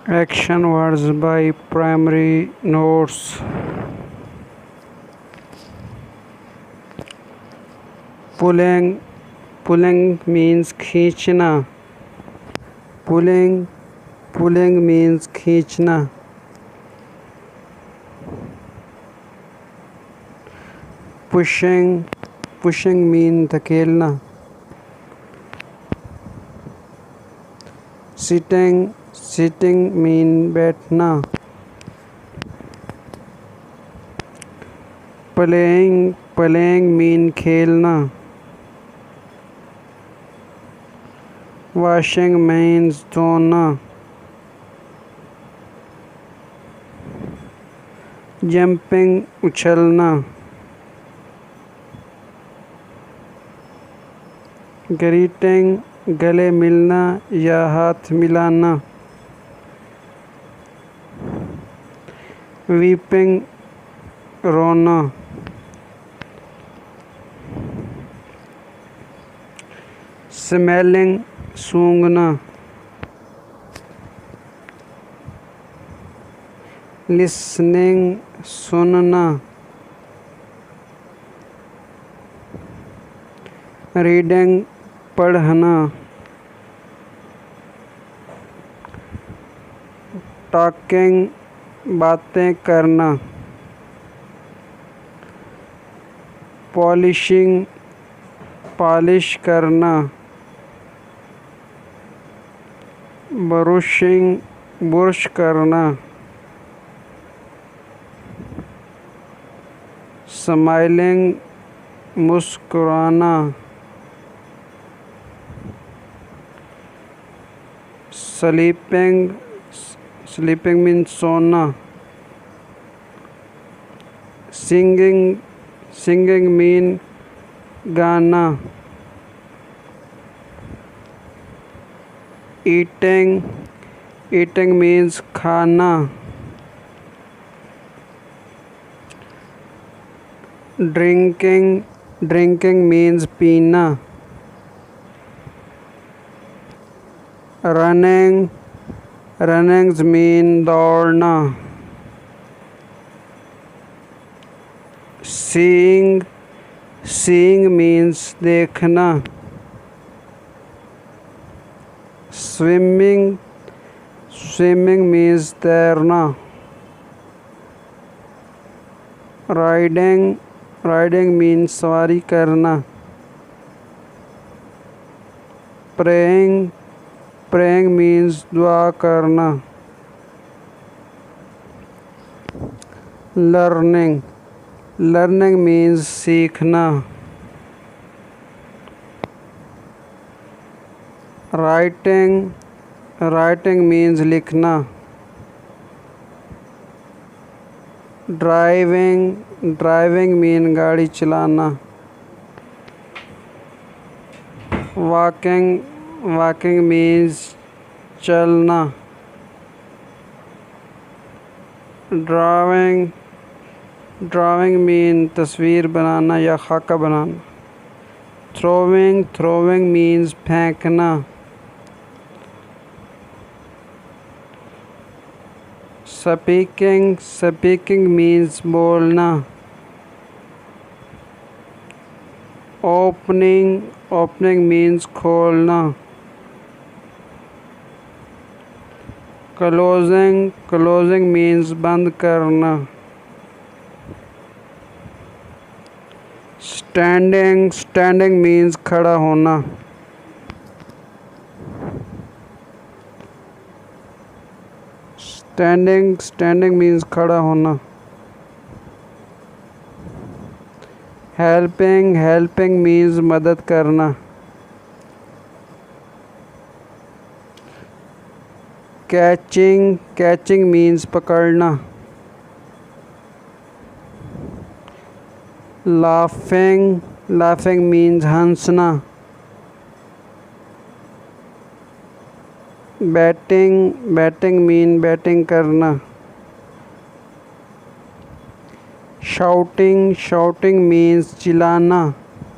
Action words by primary notes. Pulling. Pulling means खींचना. Pulling. Pulling means खींचना. Pushing. Pushing means धकेलना. Sitting. Sitting mean बैठना. Playing. Playing mean खेलना. Washing means धोना. Jumping उछलना. Greeting गले मिलना या हाथ मिलाना. Weeping रोना. Smelling सूंघना. Listening सुनना. Reading पढ़ना. Talking बातें करना. Polishing पॉलिश करना. ब्रशिंग ब्रश करना. स्माइलिंग मुस्कुराना. स्लीपिंग स्लीपिंग मीन्स सोना. सिंगिंग सिंगिंग मीन गाना. ईटिंग ईटिंग मीन्स खाना. ड्रिंकिंग ड्रिंकिंग मीन्स पीना. रनिंग रनिंग मीन दौड़ना. सीइंग सीइंग मीन्स देखना. स्विमिंग स्विमिंग मीन्स तैरना. राइडिंग राइडिंग मीन्स सवारी करना. प्रेइंग प्रेइंग मीन्स दुआ करना. लर्निंग लर्निंग मीन्स सीखना. राइटिंग राइटिंग मीन्स लिखना. ड्राइविंग ड्राइविंग मीन गाड़ी चलाना. वॉकिंग वॉकिंग मीन्स चलना. ड्राइंग ड्राइंग मीन तस्वीर बनाना या खाका बनाना. थ्रोइंग थ्रोइंग मीन्स फेंकना. स्पीकिंग स्पीकिंग मीन्स बोलना. ओपनिंग ओपनिंग मीन्स खोलना. क्लोजिंग क्लोजिंग मीन्स बंद करना. स्टैंडिंग स्टैंडिंग मीन्स खड़ा होना. स्टैंडिंग स्टैंडिंग मीन्स खड़ा होना. हेल्पिंग हेल्पिंग मीन्स मदद करना. कैचिंग कैचिंग मीन्स पकड़ना. लाफिंग लाफिंग मीन्स हंसना. बैटिंग बैटिंग मीन बैटिंग करना. शाउटिंग शाउटिंग मीन्स चिल्लाना.